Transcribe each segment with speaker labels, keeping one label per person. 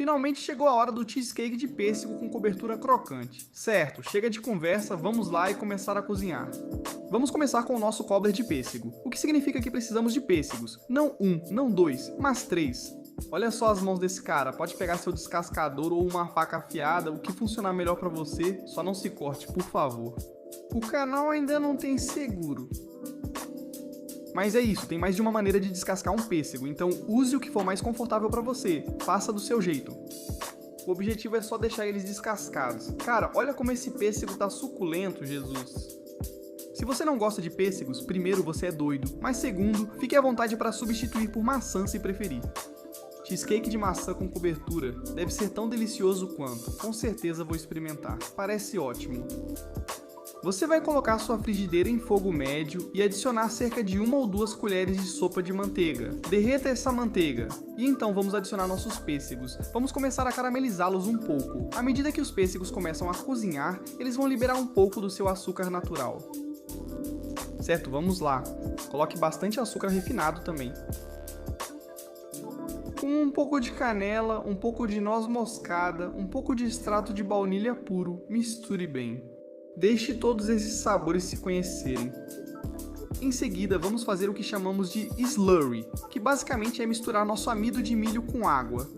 Speaker 1: Finalmente chegou a hora do cheesecake de pêssego com cobertura crocante. Certo, chega de conversa, vamos lá e começar a cozinhar. Vamos começar com o nosso cobbler de pêssego, o que significa que precisamos de pêssegos. Não um, não dois, mas 3. Olha só as mãos desse cara, pode pegar seu descascador ou uma faca afiada, o que funcionar melhor pra você, só não se corte, por favor. O canal ainda não tem seguro. Mas é isso, tem mais de uma maneira de descascar um pêssego, então use o que for mais confortável pra você, faça do seu jeito. O objetivo é só deixar eles descascados. Cara, olha como esse pêssego tá suculento, Jesus. Se você não gosta de pêssegos, primeiro você é doido, mas segundo, fique à vontade para substituir por maçã se preferir. Cheesecake de maçã com cobertura deve ser tão delicioso quanto, com certeza vou experimentar, parece ótimo. Você vai colocar sua frigideira em fogo médio e adicionar cerca de 1 ou 2 colheres de sopa de manteiga. Derreta essa manteiga. E então vamos adicionar nossos pêssegos. Vamos começar a caramelizá-los um pouco. À medida que os pêssegos começam a cozinhar, eles vão liberar um pouco do seu açúcar natural. Certo, vamos lá. Coloque bastante açúcar refinado também. Com um pouco de canela, um pouco de noz moscada, um pouco de extrato de baunilha puro, misture bem. Deixe todos esses sabores se conhecerem. Em seguida, vamos fazer o que chamamos de slurry, que basicamente é misturar nosso amido de milho com água.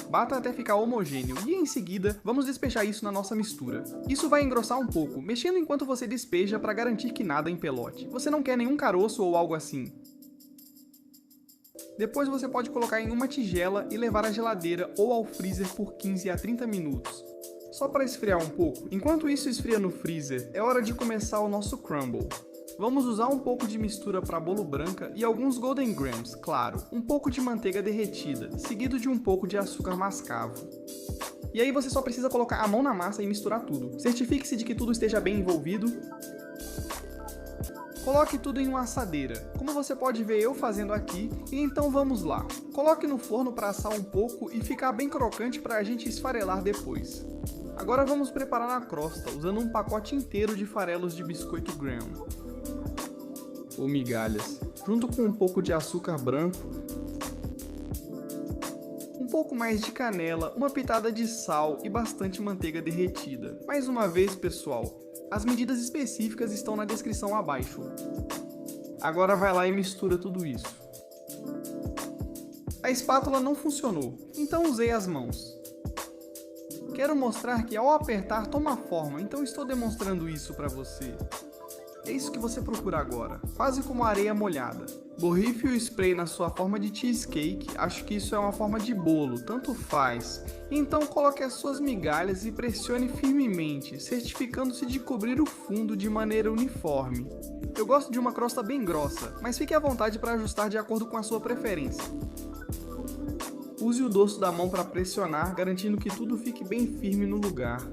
Speaker 1: Bata até ficar homogêneo e em seguida, vamos despejar isso na nossa mistura. Isso vai engrossar um pouco, mexendo enquanto você despeja para garantir que nada empelote. Você não quer nenhum caroço ou algo assim. Depois você pode colocar em uma tigela e levar à geladeira ou ao freezer por 15 a 30 minutos. Só para esfriar um pouco. Enquanto isso esfria no freezer, é hora de começar o nosso crumble. Vamos usar um pouco de mistura para bolo branca e alguns golden grams, claro, um pouco de manteiga derretida, seguido de um pouco de açúcar mascavo. E aí você só precisa colocar a mão na massa e misturar tudo. Certifique-se de que tudo esteja bem envolvido. Coloque tudo em uma assadeira, como você pode ver eu fazendo aqui, e então vamos lá. Coloque no forno para assar um pouco e ficar bem crocante para a gente esfarelar depois. Agora vamos preparar a crosta, usando um pacote inteiro de farelos de biscoito graham, ou migalhas, junto com um pouco de açúcar branco, um pouco mais de canela, uma pitada de sal e bastante manteiga derretida. Mais uma vez, pessoal, as medidas específicas estão na descrição abaixo. Agora vai lá e mistura tudo isso. A espátula não funcionou, então usei as mãos. Quero mostrar que ao apertar toma forma, então estou demonstrando isso para você. É isso que você procura agora, quase como areia molhada. Borrife o spray na sua forma de cheesecake, acho que isso é uma forma de bolo, tanto faz. Então coloque as suas migalhas e pressione firmemente, certificando-se de cobrir o fundo de maneira uniforme. Eu gosto de uma crosta bem grossa, mas fique à vontade para ajustar de acordo com a sua preferência. Use o dorso da mão para pressionar, garantindo que tudo fique bem firme no lugar.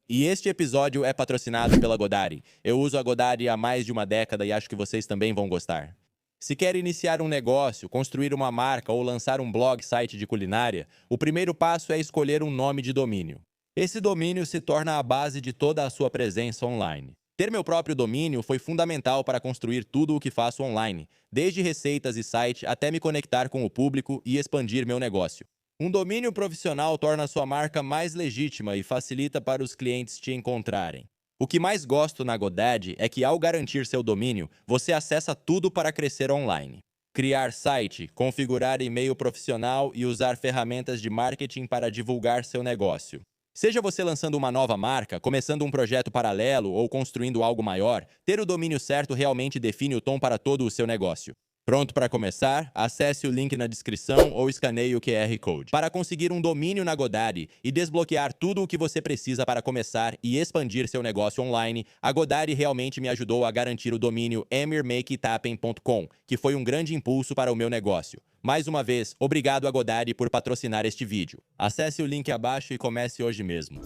Speaker 2: E este episódio é patrocinado pela Godary. Eu uso a Godary há mais de uma década e acho que vocês também vão gostar. Se quer iniciar um negócio, construir uma marca ou lançar um blog site de culinária, o primeiro passo é escolher um nome de domínio. Esse domínio se torna a base de toda a sua presença online. Ter meu próprio domínio foi fundamental para construir tudo o que faço online, desde receitas e site até me conectar com o público e expandir meu negócio. Um domínio profissional torna sua marca mais legítima e facilita para os clientes te encontrarem. O que mais gosto na Godaddy é que, ao garantir seu domínio, você acessa tudo para crescer online. Criar site, configurar e-mail profissional e usar ferramentas de marketing para divulgar seu negócio. Seja você lançando uma nova marca, começando um projeto paralelo ou construindo algo maior, ter o domínio certo realmente define o tom para todo o seu negócio. Pronto para começar? Acesse o link na descrição ou escaneie o QR Code. Para conseguir um domínio na Godaddy e desbloquear tudo o que você precisa para começar e expandir seu negócio online, a Godaddy realmente me ajudou a garantir o domínio emirmakeithappen.com, que foi um grande impulso para o meu negócio. Mais uma vez, obrigado a Godaddy por patrocinar este vídeo. Acesse o link abaixo e comece hoje mesmo.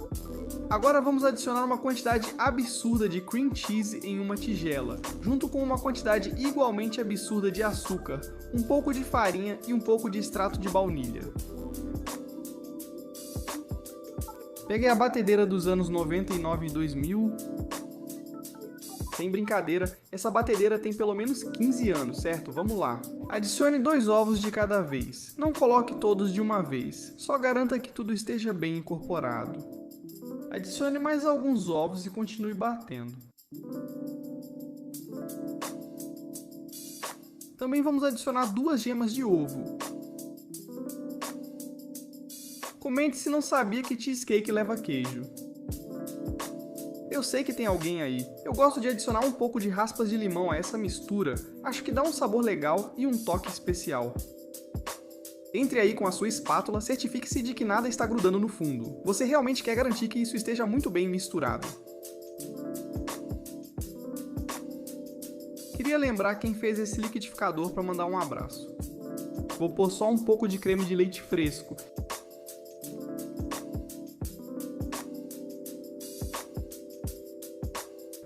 Speaker 1: Agora vamos adicionar uma quantidade absurda de cream cheese em uma tigela, junto com uma quantidade igualmente absurda de açúcar, um pouco de farinha e um pouco de extrato de baunilha. Peguei a batedeira dos anos 99 e 2000 sem brincadeira, essa batedeira tem pelo menos 15 anos, certo? Vamos lá. Adicione 2 ovos de cada vez. Não coloque todos de uma vez, só garanta que tudo esteja bem incorporado. Adicione mais alguns ovos e continue batendo. Também vamos adicionar 2 gemas de ovo. Comente se não sabia que cheesecake leva queijo. Eu sei que tem alguém aí. Eu gosto de adicionar um pouco de raspas de limão a essa mistura. Acho que dá um sabor legal e um toque especial. Entre aí com a sua espátula, certifique-se de que nada está grudando no fundo. Você realmente quer garantir que isso esteja muito bem misturado. Queria lembrar quem fez esse liquidificador para mandar um abraço. Vou pôr só um pouco de creme de leite fresco.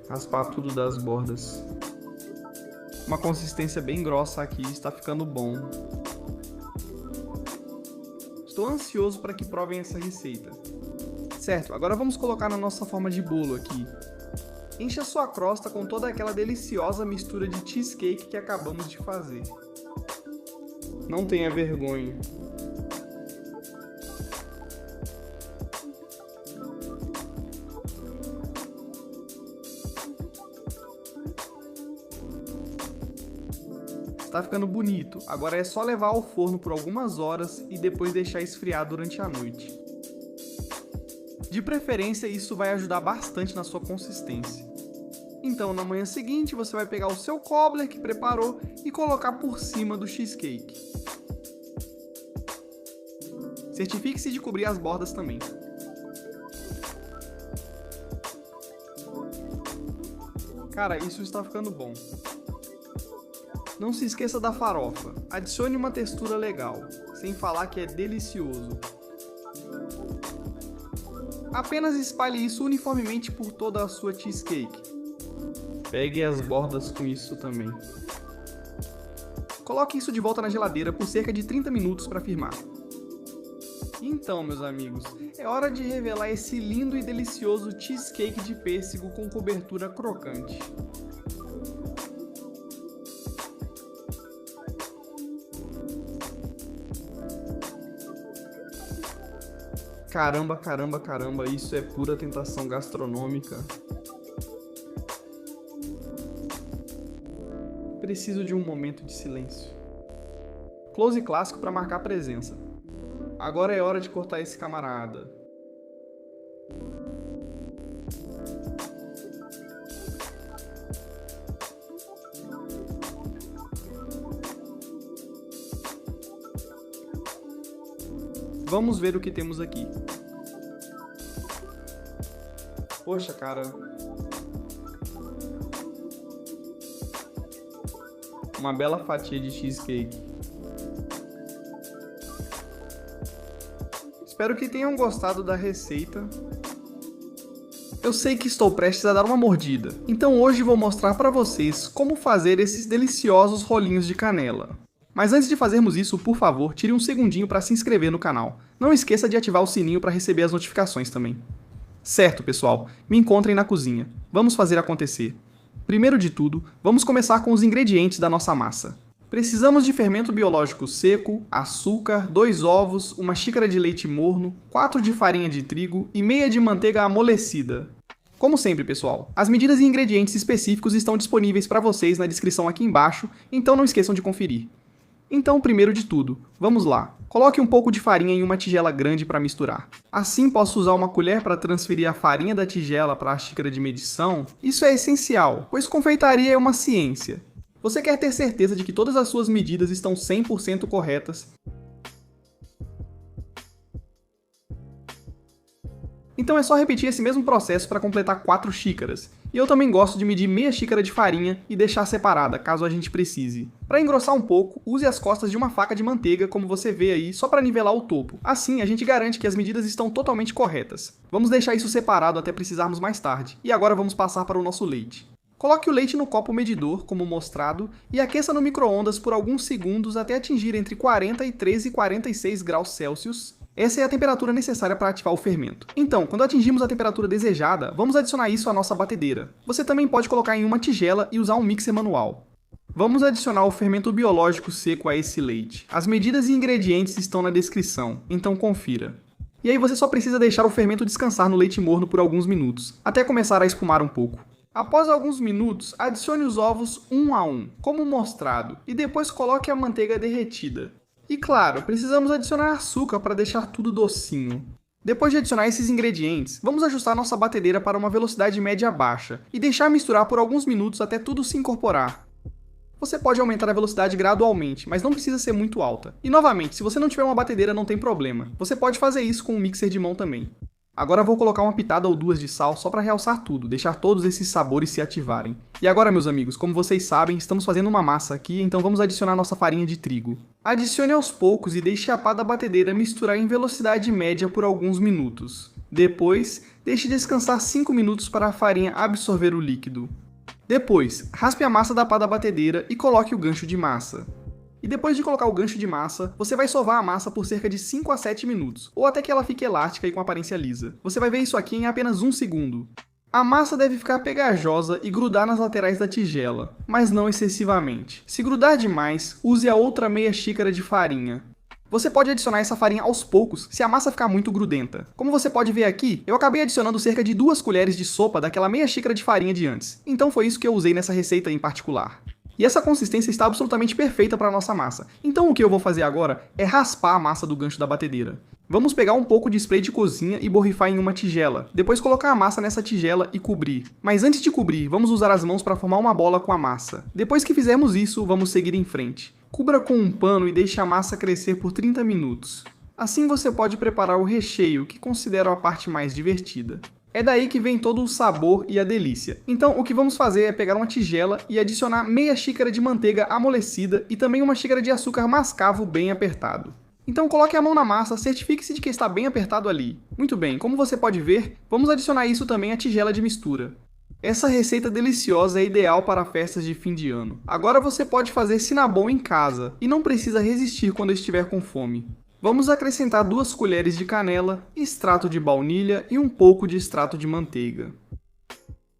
Speaker 1: Raspar tudo das bordas. Uma consistência bem grossa aqui, está ficando bom. Estou ansioso para que provem essa receita. Certo, agora vamos colocar na nossa forma de bolo aqui. Encha sua crosta com toda aquela deliciosa mistura de cheesecake que acabamos de fazer. Não tenha vergonha. Está ficando bonito, agora é só levar ao forno por algumas horas e depois deixar esfriar durante a noite. De preferência, isso vai ajudar bastante na sua consistência. Então, na manhã seguinte, você vai pegar o seu cobbler que preparou e colocar por cima do cheesecake. Certifique-se de cobrir as bordas também. Cara, isso está ficando bom. Não se esqueça da farofa. Adicione uma textura legal, sem falar que é delicioso. Apenas espalhe isso uniformemente por toda a sua cheesecake. Pegue as bordas com isso também. Coloque isso de volta na geladeira por cerca de 30 minutos para firmar. Então, meus amigos, é hora de revelar esse lindo e delicioso cheesecake de pêssego com cobertura crocante. Caramba, caramba, caramba, isso é pura tentação gastronômica. Preciso de um momento de silêncio. Close clássico para marcar presença. Agora é hora de cortar esse camarada. Vamos ver o que temos aqui. Poxa, cara. Uma bela fatia de cheesecake. Espero que tenham gostado da receita. Eu sei que estou prestes a dar uma mordida, então hoje vou mostrar para vocês como fazer esses deliciosos rolinhos de canela. Mas antes de fazermos isso, por favor, tire um segundinho para se inscrever no canal. Não esqueça de ativar o sininho para receber as notificações também. Certo, pessoal, me encontrem na cozinha. Vamos fazer acontecer. Primeiro de tudo, vamos começar com os ingredientes da nossa massa. Precisamos de fermento biológico seco, açúcar, 2 ovos, 1 xícara de leite morno, 4 de farinha de trigo e meia de manteiga amolecida. Como sempre, pessoal, as medidas e ingredientes específicos estão disponíveis para vocês na descrição aqui embaixo, então não esqueçam de conferir. Então, primeiro de tudo, vamos lá. Coloque um pouco de farinha em uma tigela grande para misturar. Assim, posso usar uma colher para transferir a farinha da tigela para a xícara de medição. Isso é essencial, pois confeitaria é uma ciência. Você quer ter certeza de que todas as suas medidas estão 100% corretas. Então é só repetir esse mesmo processo para completar 4 xícaras. E eu também gosto de medir meia xícara de farinha e deixar separada, caso a gente precise. Para engrossar um pouco, use as costas de uma faca de manteiga, como você vê aí, só para nivelar o topo. Assim, a gente garante que as medidas estão totalmente corretas. Vamos deixar isso separado até precisarmos mais tarde. E agora vamos passar para o nosso leite. Coloque o leite no copo medidor, como mostrado, e aqueça no micro-ondas por alguns segundos até atingir entre 40 e 13,46 graus Celsius. Essa é a temperatura necessária para ativar o fermento. Então, quando atingimos a temperatura desejada, vamos adicionar isso à nossa batedeira. Você também pode colocar em uma tigela e usar um mixer manual. Vamos adicionar o fermento biológico seco a esse leite. As medidas e ingredientes estão na descrição, então confira. E aí você só precisa deixar o fermento descansar no leite morno por alguns minutos, até começar a espumar um pouco. Após alguns minutos, adicione os ovos um a um, como mostrado, e depois coloque a manteiga derretida. E claro, precisamos adicionar açúcar para deixar tudo docinho. Depois de adicionar esses ingredientes, vamos ajustar nossa batedeira para uma velocidade média baixa e deixar misturar por alguns minutos até tudo se incorporar. Você pode aumentar a velocidade gradualmente, mas não precisa ser muito alta. E novamente, se você não tiver uma batedeira não tem problema, você pode fazer isso com um mixer de mão também. Agora vou colocar uma pitada ou duas de sal só para realçar tudo, deixar todos esses sabores se ativarem. E agora, meus amigos, como vocês sabem, estamos fazendo uma massa aqui, então vamos adicionar nossa farinha de trigo. Adicione aos poucos e deixe a pá da batedeira misturar em velocidade média por alguns minutos. Depois, deixe descansar 5 minutos para a farinha absorver o líquido. Depois, raspe a massa da pá da batedeira e coloque o gancho de massa. E depois de colocar o gancho de massa, você vai sovar a massa por cerca de 5 a 7 minutos, ou até que ela fique elástica e com aparência lisa. Você vai ver isso aqui em apenas 1 segundo. A massa deve ficar pegajosa e grudar nas laterais da tigela, mas não excessivamente. Se grudar demais, use a outra meia xícara de farinha. Você pode adicionar essa farinha aos poucos, se a massa ficar muito grudenta. Como você pode ver aqui, eu acabei adicionando cerca de 2 colheres de sopa daquela meia xícara de farinha de antes. Então foi isso que eu usei nessa receita em particular. E essa consistência está absolutamente perfeita para a nossa massa. Então o que eu vou fazer agora é raspar a massa do gancho da batedeira. Vamos pegar um pouco de spray de cozinha e borrifar em uma tigela. Depois colocar a massa nessa tigela e cobrir. Mas antes de cobrir, vamos usar as mãos para formar uma bola com a massa. Depois que fizermos isso, vamos seguir em frente. Cubra com um pano e deixe a massa crescer por 30 minutos. Assim você pode preparar o recheio, que considero a parte mais divertida. É daí que vem todo o sabor e a delícia. Então o que vamos fazer é pegar uma tigela e adicionar meia xícara de manteiga amolecida e também uma xícara de açúcar mascavo bem apertado. Então coloque a mão na massa, certifique-se de que está bem apertado ali. Muito bem, como você pode ver, vamos adicionar isso também à tigela de mistura. Essa receita deliciosa é ideal para festas de fim de ano. Agora você pode fazer cinnamon em casa e não precisa resistir quando estiver com fome. Vamos acrescentar 2 colheres de canela, extrato de baunilha e um pouco de extrato de manteiga.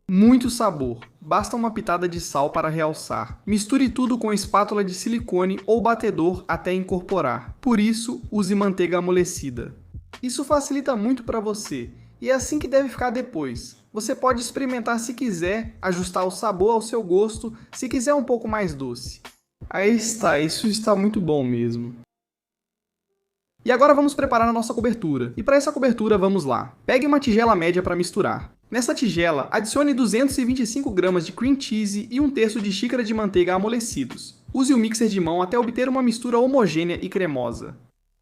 Speaker 1: Muito sabor, basta uma pitada de sal para realçar. Misture tudo com espátula de silicone ou batedor até incorporar. Por isso, use manteiga amolecida. Isso facilita muito para você, e é assim que deve ficar depois. Você pode experimentar se quiser, ajustar o sabor ao seu gosto, se quiser um pouco mais doce. Aí está, isso está muito bom mesmo. E agora vamos preparar a nossa cobertura. E para essa cobertura, vamos lá. Pegue uma tigela média para misturar. Nessa tigela, adicione 225 gramas de cream cheese e 1/3 de xícara de manteiga amolecidos. Use o mixer de mão até obter uma mistura homogênea e cremosa.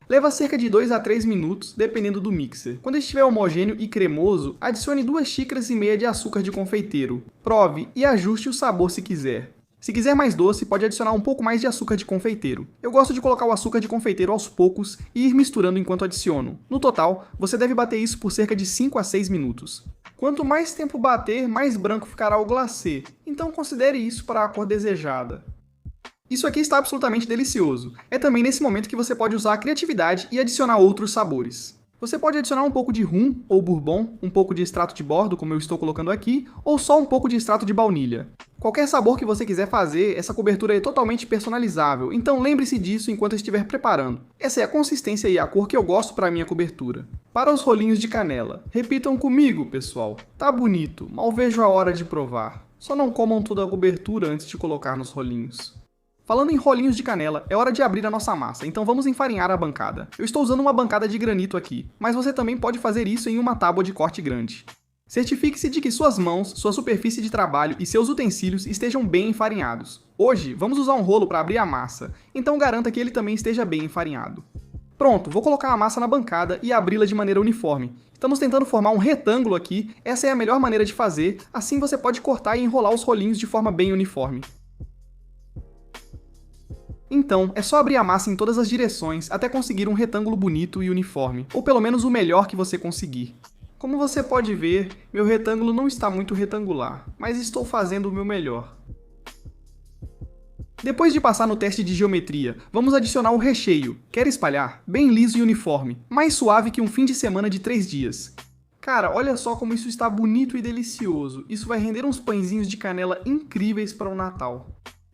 Speaker 1: Leva cerca de 2 a 3 minutos, dependendo do mixer. Quando estiver homogêneo e cremoso, adicione 2 xícaras e meia de açúcar de confeiteiro. Prove e ajuste o sabor se quiser. Se quiser mais doce, pode adicionar um pouco mais de açúcar de confeiteiro. Eu gosto de colocar o açúcar de confeiteiro aos poucos e ir misturando enquanto adiciono. No total, você deve bater isso por cerca de 5 a 6 minutos. Quanto mais tempo bater, mais branco ficará o glacê, então considere isso para a cor desejada. Isso aqui está absolutamente delicioso. É também nesse momento que você pode usar a criatividade e adicionar outros sabores. Você pode adicionar um pouco de rum ou bourbon, um pouco de extrato de bordo, como eu estou colocando aqui, ou só um pouco de extrato de baunilha. Qualquer sabor que você quiser fazer, essa cobertura é totalmente personalizável, então lembre-se disso enquanto estiver preparando. Essa é a consistência e a cor que eu gosto para a minha cobertura. Para os rolinhos de canela, repitam comigo, pessoal. Tá bonito, mal vejo a hora de provar. Só não comam toda a cobertura antes de colocar nos rolinhos. Falando em rolinhos de canela, é hora de abrir a nossa massa, então vamos enfarinhar a bancada. Eu estou usando uma bancada de granito aqui, mas você também pode fazer isso em uma tábua de corte grande. Certifique-se de que suas mãos, sua superfície de trabalho e seus utensílios estejam bem enfarinhados. Hoje, vamos usar um rolo para abrir a massa, então garanta que ele também esteja bem enfarinhado. Pronto, vou colocar a massa na bancada e abri-la de maneira uniforme. Estamos tentando formar um retângulo aqui, essa é a melhor maneira de fazer, assim você pode cortar e enrolar os rolinhos de forma bem uniforme. Então, é só abrir a massa em todas as direções até conseguir um retângulo bonito e uniforme, ou pelo menos o melhor que você conseguir. Como você pode ver, meu retângulo não está muito retangular, mas estou fazendo o meu melhor. Depois de passar no teste de geometria, vamos adicionar o recheio. Quer espalhar? Bem liso e uniforme, mais suave que um fim de semana de 3 dias. Cara, olha só como isso está bonito e delicioso. Isso vai render uns pãezinhos de canela incríveis para o Natal.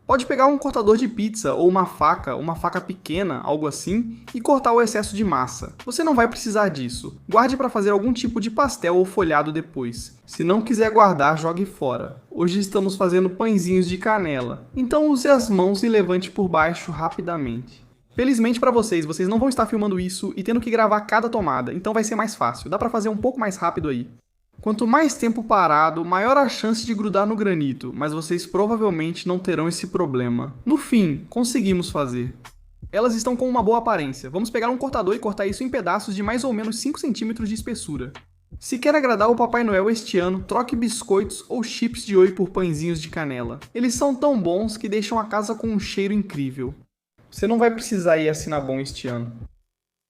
Speaker 1: Pode pegar um cortador de pizza ou uma faca pequena, algo assim, e cortar o excesso de massa. Você não vai precisar disso. Guarde para fazer algum tipo de pastel ou folhado depois. Se não quiser guardar, jogue fora. Hoje estamos fazendo pãezinhos de canela, então use as mãos e levante por baixo rapidamente. Felizmente para vocês não vão estar filmando isso e tendo que gravar cada tomada, então vai ser mais fácil. Dá para fazer um pouco mais rápido aí. Quanto mais tempo parado, maior a chance de grudar no granito, mas vocês provavelmente não terão esse problema. No fim, conseguimos fazer. Elas estão com uma boa aparência. Vamos pegar um cortador e cortar isso em pedaços de mais ou menos 5 centímetros de espessura. Se quer agradar o Papai Noel este ano, troque biscoitos ou chips de oi por pãezinhos de canela. Eles são tão bons que deixam a casa com um cheiro incrível. Você não vai precisar ir assinar bom este ano.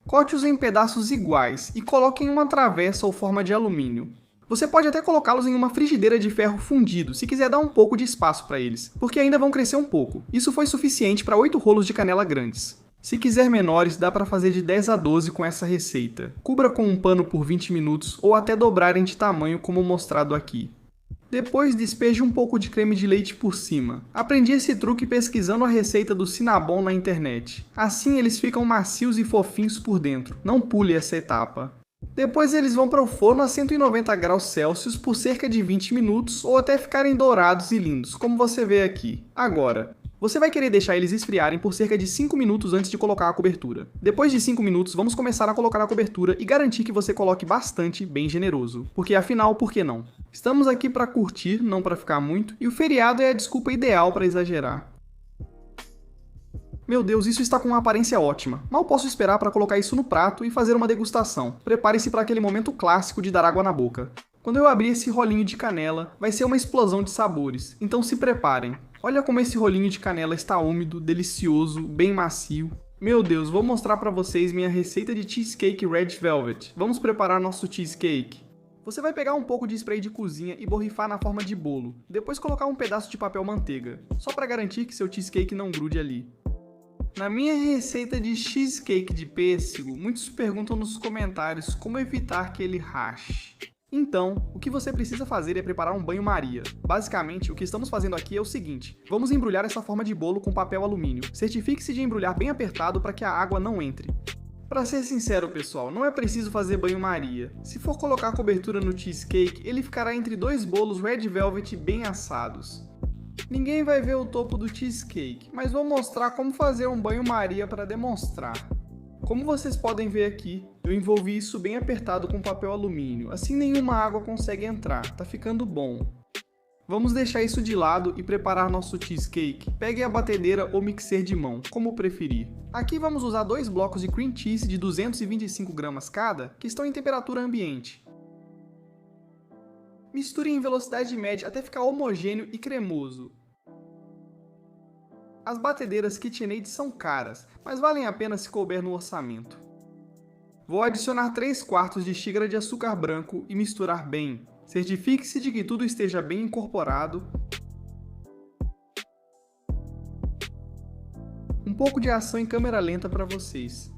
Speaker 1: Corte-os em pedaços iguais e coloque em uma travessa ou forma de alumínio. Você pode até colocá-los em uma frigideira de ferro fundido, se quiser dar um pouco de espaço para eles, porque ainda vão crescer um pouco. Isso foi suficiente para 8 rolos de canela grandes. Se quiser menores, dá para fazer de 10 a 12 com essa receita. Cubra com um pano por 20 minutos ou até dobrarem de tamanho como mostrado aqui. Depois despeje um pouco de creme de leite por cima. Aprendi esse truque pesquisando a receita do Cinnabon na internet. Assim eles ficam macios e fofinhos por dentro. Não pule essa etapa. Depois eles vão para o forno a 190 graus Celsius por cerca de 20 minutos ou até ficarem dourados e lindos, como você vê aqui. Agora, você vai querer deixar eles esfriarem por cerca de 5 minutos antes de colocar a cobertura. Depois de 5 minutos, vamos começar a colocar a cobertura e garantir que você coloque bastante, bem generoso. Porque afinal, por que não? Estamos aqui para curtir, não para ficar muito, e o feriado é a desculpa ideal para exagerar. Meu Deus, isso está com uma aparência ótima. Mal posso esperar para colocar isso no prato e fazer uma degustação. Prepare-se para aquele momento clássico de dar água na boca. Quando eu abrir esse rolinho de canela, vai ser uma explosão de sabores, então se preparem. Olha como esse rolinho de canela está úmido, delicioso, bem macio. Meu Deus, vou mostrar para vocês minha receita de cheesecake Red Velvet. Vamos preparar nosso cheesecake. Você vai pegar um pouco de spray de cozinha e borrifar na forma de bolo. Depois colocar um pedaço de papel manteiga, só para garantir que seu cheesecake não grude ali. Na minha receita de cheesecake de pêssego, muitos perguntam nos comentários como evitar que ele rache. Então, o que você precisa fazer é preparar um banho-maria. Basicamente, o que estamos fazendo aqui é o seguinte: vamos embrulhar essa forma de bolo com papel alumínio. Certifique-se de embrulhar bem apertado para que a água não entre. Para ser sincero, pessoal, não é preciso fazer banho-maria. Se for colocar a cobertura no cheesecake, ele ficará entre 2 bolos Red Velvet bem assados. Ninguém vai ver o topo do cheesecake, mas vou mostrar como fazer um banho-maria para demonstrar. Como vocês podem ver aqui, eu envolvi isso bem apertado com papel alumínio, assim nenhuma água consegue entrar, tá ficando bom. Vamos deixar isso de lado e preparar nosso cheesecake. Pegue a batedeira ou mixer de mão, como preferir. Aqui vamos usar 2 blocos de cream cheese de 225 gramas cada, que estão em temperatura ambiente. Misture em velocidade média até ficar homogêneo e cremoso. As batedeiras KitchenAid são caras, mas valem a pena se couber no orçamento. Vou adicionar 3/4 de xícara de açúcar branco e misturar bem. Certifique-se de que tudo esteja bem incorporado. Um pouco de ação em câmera lenta para vocês.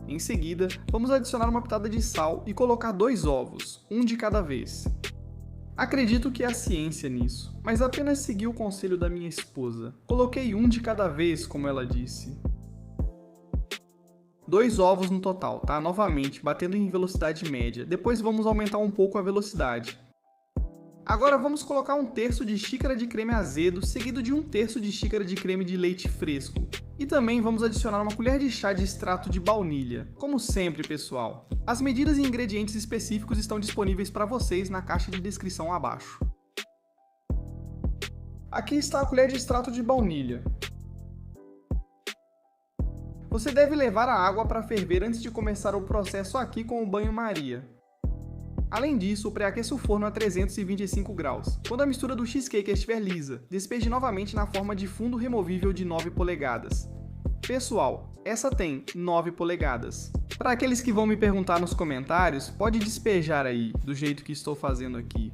Speaker 1: Em seguida, vamos adicionar uma pitada de sal e colocar 2 ovos, um de cada vez. Acredito que há ciência nisso, mas apenas segui o conselho da minha esposa. Coloquei um de cada vez, como ela disse. 2 ovos no total, tá? Novamente, batendo em velocidade média. Depois vamos aumentar um pouco a velocidade. Agora vamos colocar 1/3 de xícara de creme azedo, seguido de 1/3 de xícara de creme de leite fresco. E também vamos adicionar uma colher de chá de extrato de baunilha. Como sempre, pessoal. As medidas e ingredientes específicos estão disponíveis para vocês na caixa de descrição abaixo. Aqui está a colher de extrato de baunilha. Você deve levar a água para ferver antes de começar o processo aqui com o banho-maria. Além disso, pré-aqueça o forno a 325 graus. Quando a mistura do cheesecake estiver lisa, despeje novamente na forma de fundo removível de 9 polegadas. Pessoal, essa tem 9 polegadas. Para aqueles que vão me perguntar nos comentários, pode despejar aí, do jeito que estou fazendo aqui.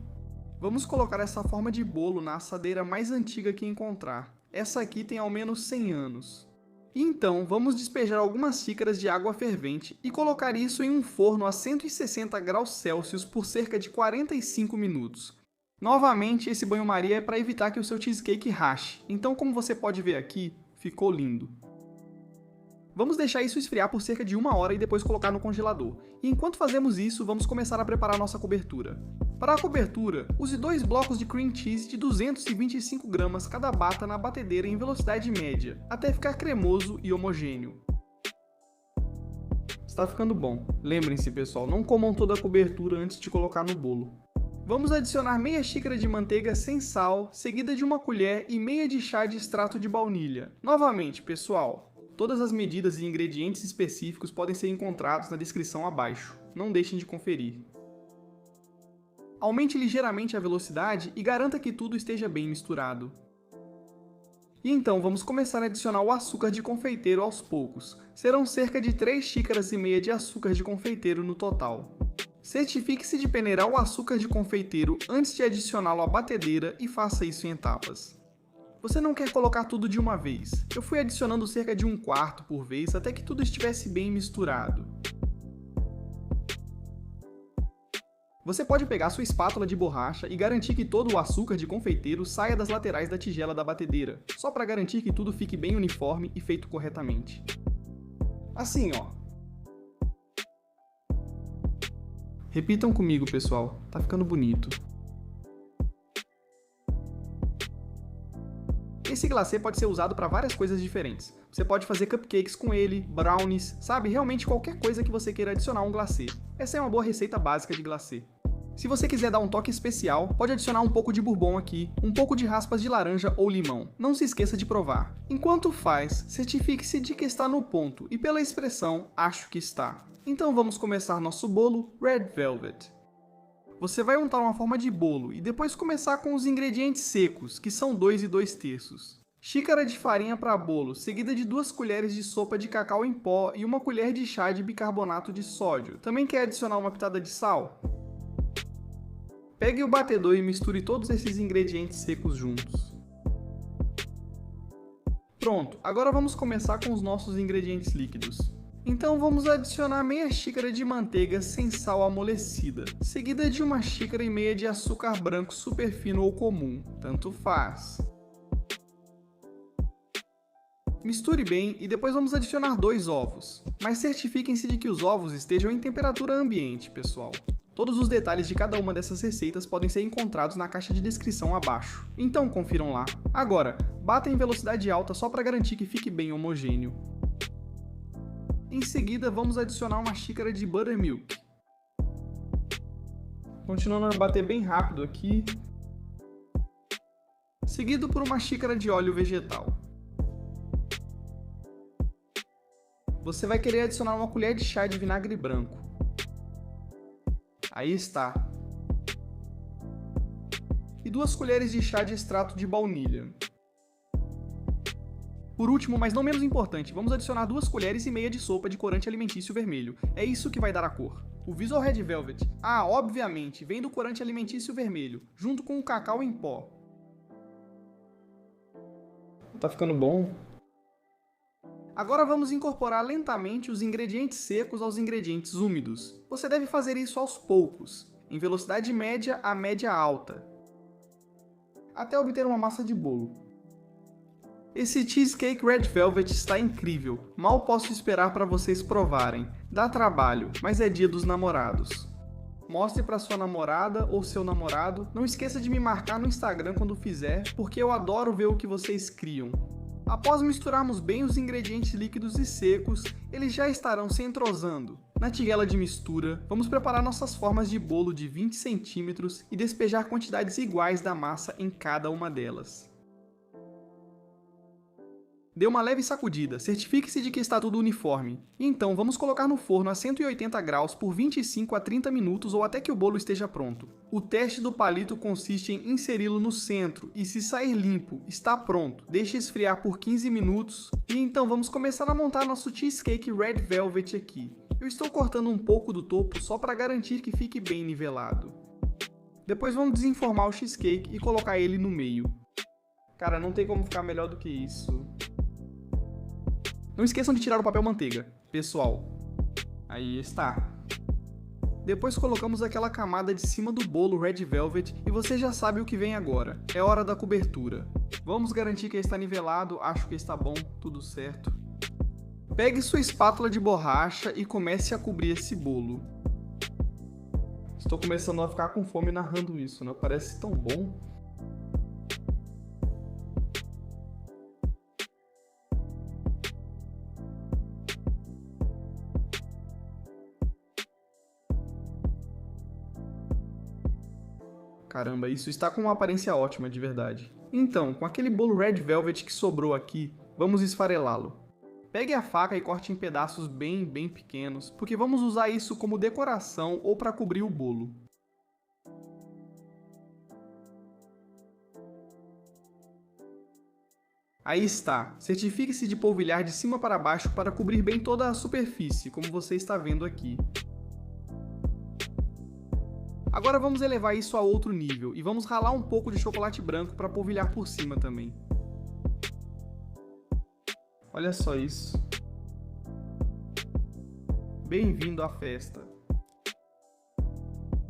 Speaker 1: Vamos colocar essa forma de bolo na assadeira mais antiga que encontrar. Essa aqui tem ao menos 100 anos. E então, vamos despejar algumas xícaras de água fervente e colocar isso em um forno a 160 graus Celsius por cerca de 45 minutos. Novamente, esse banho-maria é para evitar que o seu cheesecake rache, então como você pode ver aqui, ficou lindo. Vamos deixar isso esfriar por cerca de 1 hora e depois colocar no congelador. E enquanto fazemos isso, vamos começar a preparar nossa cobertura. Para a cobertura, use 2 blocos de cream cheese de 225 gramas cada bata na batedeira em velocidade média, até ficar cremoso e homogêneo. Está ficando bom. Lembrem-se, pessoal, não comam toda a cobertura antes de colocar no bolo. Vamos adicionar meia xícara de manteiga sem sal, seguida de 1 colher e meia de chá de extrato de baunilha. Novamente, pessoal, todas as medidas e ingredientes específicos podem ser encontrados na descrição abaixo. Não deixem de conferir. Aumente ligeiramente a velocidade e garanta que tudo esteja bem misturado. E então vamos começar a adicionar o açúcar de confeiteiro aos poucos. Serão cerca de 3 xícaras e meia de açúcar de confeiteiro no total. Certifique-se de peneirar o açúcar de confeiteiro antes de adicioná-lo à batedeira e faça isso em etapas. Você não quer colocar tudo de uma vez. Eu fui adicionando cerca de 1/4 por vez até que tudo estivesse bem misturado. Você pode pegar sua espátula de borracha e garantir que todo o açúcar de confeiteiro saia das laterais da tigela da batedeira, só para garantir que tudo fique bem uniforme e feito corretamente. Assim, ó. Repitam comigo, pessoal. Tá ficando bonito. Esse glacê pode ser usado para várias coisas diferentes. Você pode fazer cupcakes com ele, brownies, sabe? Realmente qualquer coisa que você queira adicionar um glacê. Essa é uma boa receita básica de glacê. Se você quiser dar um toque especial, pode adicionar um pouco de bourbon aqui, um pouco de raspas de laranja ou limão. Não se esqueça de provar. Enquanto faz, certifique-se de que está no ponto e pela expressão, acho que está. Então vamos começar nosso bolo Red Velvet. Você vai untar uma forma de bolo e depois começar com os ingredientes secos, que são 2 2/3. Xícara de farinha para bolo, seguida de 2 colheres de sopa de cacau em pó e 1 colher de chá de bicarbonato de sódio. Também quer adicionar uma pitada de sal? Pegue o batedor e misture todos esses ingredientes secos juntos. Pronto, agora vamos começar com os nossos ingredientes líquidos. Então vamos adicionar meia xícara de manteiga sem sal amolecida, seguida de 1,5 xícaras de açúcar branco super fino ou comum, tanto faz. Misture bem e depois vamos adicionar 2 ovos, mas certifiquem-se de que os ovos estejam em temperatura ambiente, pessoal. Todos os detalhes de cada uma dessas receitas podem ser encontrados na caixa de descrição abaixo, então confiram lá. Agora, bata em velocidade alta só para garantir que fique bem homogêneo. Em seguida, vamos adicionar 1 xícara de buttermilk. Continuando a bater bem rápido aqui. Seguido por 1 xícara de óleo vegetal. Você vai querer adicionar 1 colher de chá de vinagre branco. Aí está. E 2 colheres de chá de extrato de baunilha. Por último, mas não menos importante, vamos adicionar 2 colheres e meia de sopa de corante alimentício vermelho. É isso que vai dar a cor. O Visual Red Velvet, obviamente, vem do corante alimentício vermelho, junto com o cacau em pó. Tá ficando bom? Agora vamos incorporar lentamente os ingredientes secos aos ingredientes úmidos. Você deve fazer isso aos poucos, em velocidade média a média alta, até obter uma massa de bolo. Esse cheesecake Red Velvet está incrível, mal posso esperar para vocês provarem. Dá trabalho, mas é dia dos namorados. Mostre para sua namorada ou seu namorado, não esqueça de me marcar no Instagram quando fizer, porque eu adoro ver o que vocês criam. Após misturarmos bem os ingredientes líquidos e secos, eles já estarão se entrosando. Na tigela de mistura, vamos preparar nossas formas de bolo de 20 centímetros e despejar quantidades iguais da massa em cada uma delas. Dê uma leve sacudida, certifique-se de que está tudo uniforme. E então vamos colocar no forno a 180 graus por 25 a 30 minutos ou até que o bolo esteja pronto. O teste do palito consiste em inseri-lo no centro e, se sair limpo, está pronto. Deixe esfriar por 15 minutos e então vamos começar a montar nosso cheesecake Red Velvet aqui. Eu estou cortando um pouco do topo só para garantir que fique bem nivelado. Depois vamos desenformar o cheesecake e colocar ele no meio. Cara, não tem como ficar melhor do que isso. Não esqueçam de tirar o papel manteiga, pessoal. Aí está. Depois colocamos aquela camada de cima do bolo Red Velvet e você já sabe o que vem agora. É hora da cobertura. Vamos garantir que está nivelado, acho que está bom, tudo certo. Pegue sua espátula de borracha e comece a cobrir esse bolo. Estou começando a ficar com fome narrando isso, né? Parece tão bom. Caramba, isso está com uma aparência ótima, de verdade. Então, com aquele bolo Red Velvet que sobrou aqui, vamos esfarelá-lo. Pegue a faca e corte em pedaços bem pequenos, porque vamos usar isso como decoração ou para cobrir o bolo. Aí está, certifique-se de polvilhar de cima para baixo para cobrir bem toda a superfície, como você está vendo aqui. Agora vamos elevar isso a outro nível e vamos ralar um pouco de chocolate branco para polvilhar por cima também. Olha só isso. Bem-vindo à festa.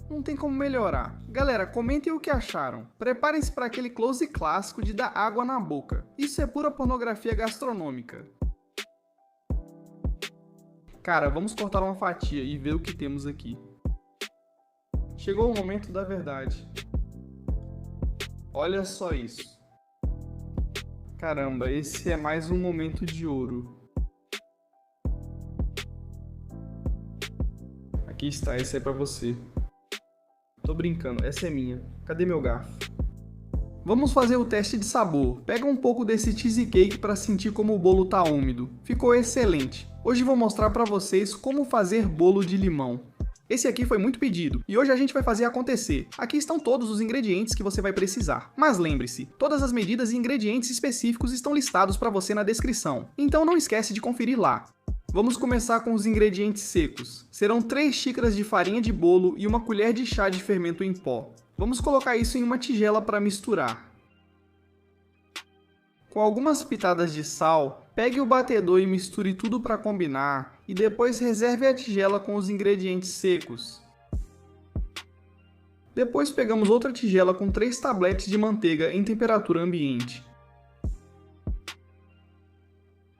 Speaker 1: Não tem como melhorar. Galera, comentem o que acharam. Preparem-se para aquele close clássico de dar água na boca. Isso é pura pornografia gastronômica. Cara, vamos cortar uma fatia e ver o que temos aqui. Chegou o momento da verdade. Olha só isso. Caramba, esse é mais um momento de ouro. Aqui está, esse é pra você. Tô brincando, essa é minha. Cadê meu garfo? Vamos fazer o teste de sabor. Pega um pouco desse cheesecake para sentir como o bolo tá úmido. Ficou excelente. Hoje vou mostrar para vocês como fazer bolo de limão. Esse aqui foi muito pedido, e hoje a gente vai fazer acontecer. Aqui estão todos os ingredientes que você vai precisar. Mas lembre-se, todas as medidas e ingredientes específicos estão listados para você na descrição, então não esquece de conferir lá. Vamos começar com os ingredientes secos. Serão 3 xícaras de farinha de bolo e 1 colher de chá de fermento em pó. Vamos colocar isso em uma tigela para misturar. Com algumas pitadas de sal, pegue o batedor e misture tudo para combinar, e depois reserve a tigela com os ingredientes secos. Depois pegamos outra tigela com 3 tabletes de manteiga em temperatura ambiente.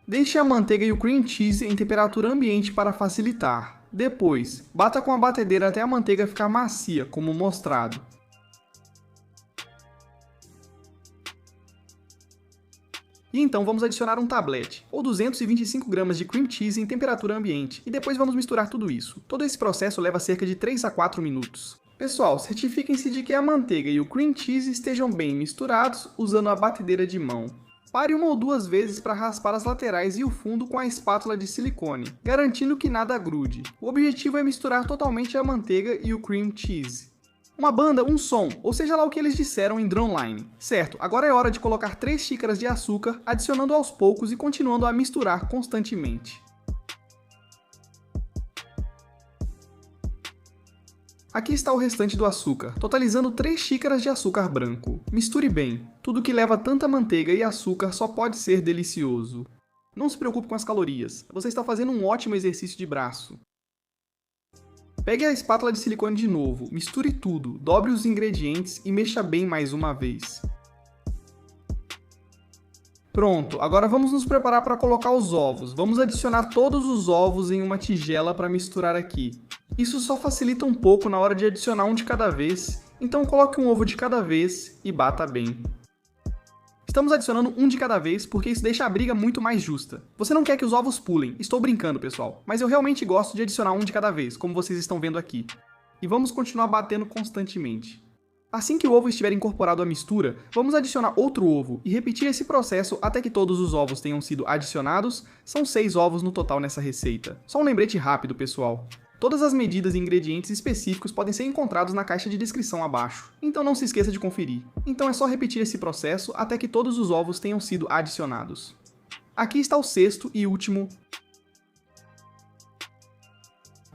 Speaker 1: Deixe a manteiga e o cream cheese em temperatura ambiente para facilitar. Depois, bata com a batedeira até a manteiga ficar macia, como mostrado. E então vamos adicionar um tablete, ou 225 gramas de cream cheese em temperatura ambiente, e depois vamos misturar tudo isso. Todo esse processo leva cerca de 3 a 4 minutos. Pessoal, certifiquem-se de que a manteiga e o cream cheese estejam bem misturados usando a batedeira de mão. Pare 1 ou 2 vezes para raspar as laterais e o fundo com a espátula de silicone, garantindo que nada grude. O objetivo é misturar totalmente a manteiga e o cream cheese. Uma banda, um som, ou seja lá o que eles disseram em Drumline. Certo, agora é hora de colocar 3 xícaras de açúcar, adicionando aos poucos e continuando a misturar constantemente. Aqui está o restante do açúcar, totalizando 3 xícaras de açúcar branco. Misture bem, tudo que leva tanta manteiga e açúcar só pode ser delicioso. Não se preocupe com as calorias, você está fazendo um ótimo exercício de braço. Pegue a espátula de silicone de novo, misture tudo, dobre os ingredientes e mexa bem mais uma vez. Pronto, agora vamos nos preparar para colocar os ovos. Vamos adicionar todos os ovos em uma tigela para misturar aqui. Isso só facilita um pouco na hora de adicionar um de cada vez, então coloque um ovo de cada vez e bata bem. Estamos adicionando um de cada vez porque isso deixa a briga muito mais justa. Você não quer que os ovos pulem, estou brincando pessoal, mas eu realmente gosto de adicionar um de cada vez, como vocês estão vendo aqui. E vamos continuar batendo constantemente. Assim que o ovo estiver incorporado à mistura, vamos adicionar outro ovo e repetir esse processo até que todos os ovos tenham sido adicionados. São 6 ovos no total nessa receita. Só um lembrete rápido pessoal. Todas as medidas e ingredientes específicos podem ser encontrados na caixa de descrição abaixo, então não se esqueça de conferir. Então é só repetir esse processo até que todos os ovos tenham sido adicionados. Aqui está o 6º e último.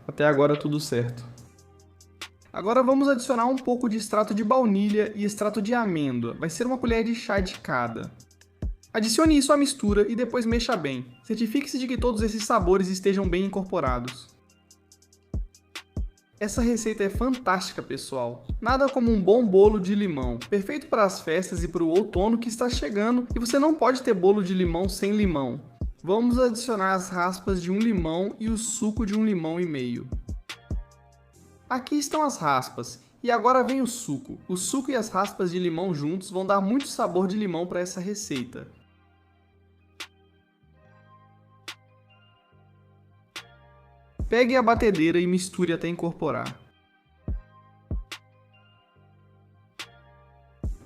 Speaker 1: Até agora tudo certo. Agora vamos adicionar um pouco de extrato de baunilha e extrato de amêndoa. Vai ser uma colher de chá de cada. Adicione isso à mistura e depois mexa bem. Certifique-se de que todos esses sabores estejam bem incorporados. Essa receita é fantástica, pessoal. Nada como um bom bolo de limão, perfeito para as festas e para o outono que está chegando, e você não pode ter bolo de limão sem limão. Vamos adicionar as raspas de um limão e o suco de 1,5 limão. Aqui estão as raspas, e agora vem o suco. O suco e as raspas de limão juntos vão dar muito sabor de limão para essa receita. Pegue a batedeira e misture até incorporar.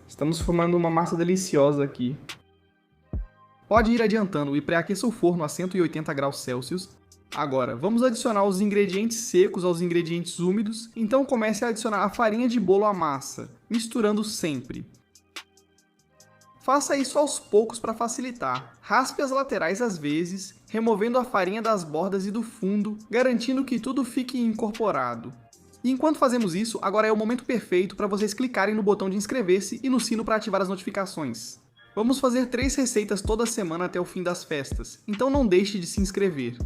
Speaker 1: Estamos formando uma massa deliciosa aqui. Pode ir adiantando e pré-aqueça o forno a 180 graus Celsius. Agora, vamos adicionar os ingredientes secos aos ingredientes úmidos, então comece a adicionar a farinha de bolo à massa, misturando sempre. Faça isso aos poucos para facilitar. Raspe as laterais às vezes, removendo a farinha das bordas e do fundo, garantindo que tudo fique incorporado. E enquanto fazemos isso, agora é o momento perfeito para vocês clicarem no botão de inscrever-se e no sino para ativar as notificações. Vamos fazer 3 receitas toda semana até o fim das festas, então não deixe de se inscrever.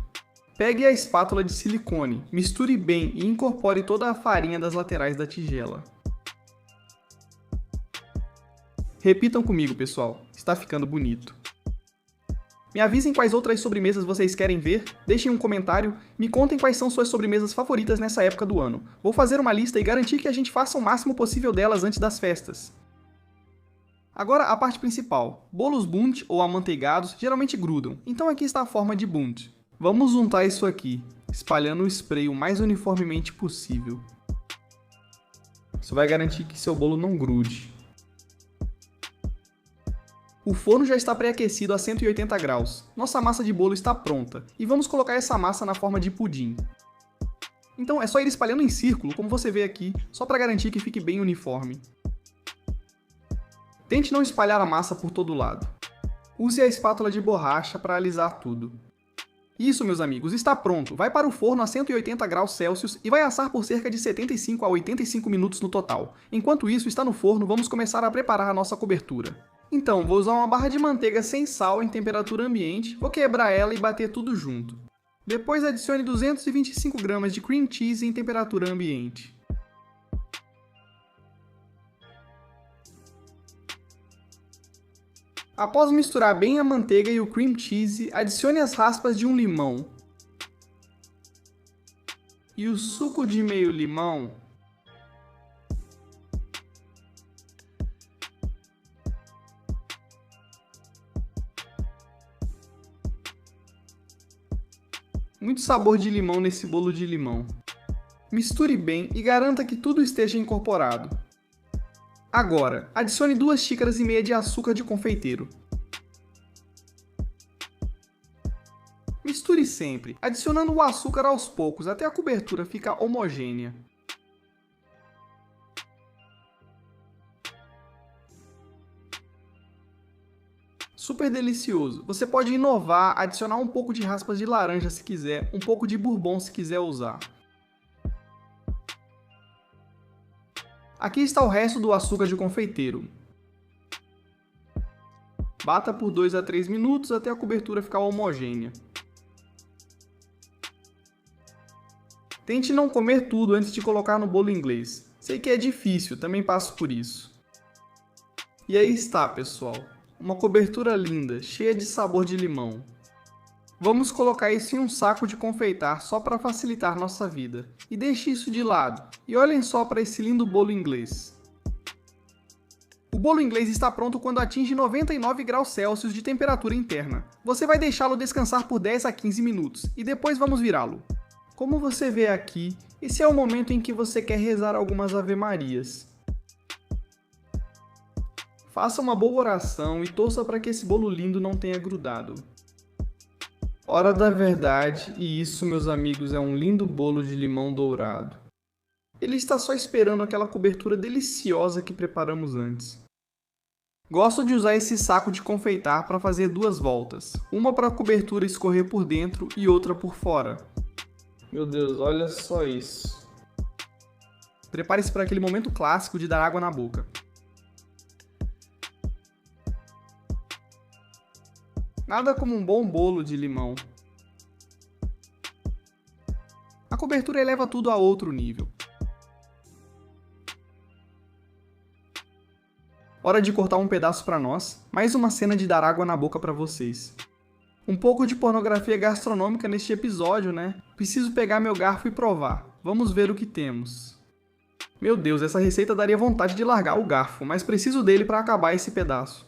Speaker 1: Pegue a espátula de silicone, misture bem e incorpore toda a farinha das laterais da tigela. Repitam comigo, pessoal, está ficando bonito. Me avisem quais outras sobremesas vocês querem ver, deixem um comentário, me contem quais são suas sobremesas favoritas nessa época do ano. Vou fazer uma lista e garantir que a gente faça o máximo possível delas antes das festas. Agora a parte principal. Bolos Bundt ou amanteigados geralmente grudam, então aqui está a forma de Bundt. Vamos untar isso aqui, espalhando o spray o mais uniformemente possível. Isso vai garantir que seu bolo não grude. O forno já está pré-aquecido a 180 graus. Nossa massa de bolo está pronta, e vamos colocar essa massa na forma de pudim. Então é só ir espalhando em círculo, como você vê aqui, só para garantir que fique bem uniforme. Tente não espalhar a massa por todo lado. Use a espátula de borracha para alisar tudo. Isso, meus amigos, está pronto. Vai para o forno a 180 graus Celsius e vai assar por cerca de 75 a 85 minutos no total. Enquanto isso está no forno, vamos começar a preparar a nossa cobertura. Então, vou usar uma barra de manteiga sem sal em temperatura ambiente, vou quebrar ela e bater tudo junto. Depois adicione 225 gramas de cream cheese em temperatura ambiente. Após misturar bem a manteiga e o cream cheese, adicione as raspas de 1 limão. E o suco de meio limão. Muito sabor de limão nesse bolo de limão. Misture bem e garanta que tudo esteja incorporado. Agora, adicione 2 xícaras e meia de açúcar de confeiteiro. Misture sempre, adicionando o açúcar aos poucos até a cobertura ficar homogênea. Super delicioso. Você pode inovar, adicionar um pouco de raspas de laranja se quiser, um pouco de bourbon se quiser usar. Aqui está o resto do açúcar de confeiteiro. Bata por 2 a 3 minutos até a cobertura ficar homogênea. Tente não comer tudo antes de colocar no bolo inglês. Sei que é difícil, também passo por isso. E aí está, pessoal. Uma cobertura linda, cheia de sabor de limão. Vamos colocar isso em um saco de confeitar só para facilitar nossa vida. E deixe isso de lado. E olhem só para esse lindo bolo inglês. O bolo inglês está pronto quando atinge 99 graus Celsius de temperatura interna. Você vai deixá-lo descansar por 10 a 15 minutos e depois vamos virá-lo. Como você vê aqui, esse é o momento em que você quer rezar algumas ave-marias. Faça uma boa oração e torça para que esse bolo lindo não tenha grudado. Hora da verdade, e isso, meus amigos, é um lindo bolo de limão dourado. Ele está só esperando aquela cobertura deliciosa que preparamos antes. Gosto de usar esse saco de confeitar para fazer 2 voltas, uma para a cobertura escorrer por dentro e outra por fora. Meu Deus, olha só isso. Prepare-se para aquele momento clássico de dar água na boca. Nada como um bom bolo de limão. A cobertura eleva tudo a outro nível. Hora de cortar um pedaço para nós, mais uma cena de dar água na boca para vocês. Um pouco de pornografia gastronômica neste episódio, né? Preciso pegar meu garfo e provar. Vamos ver o que temos. Meu Deus, essa receita daria vontade de largar o garfo, mas preciso dele para acabar esse pedaço.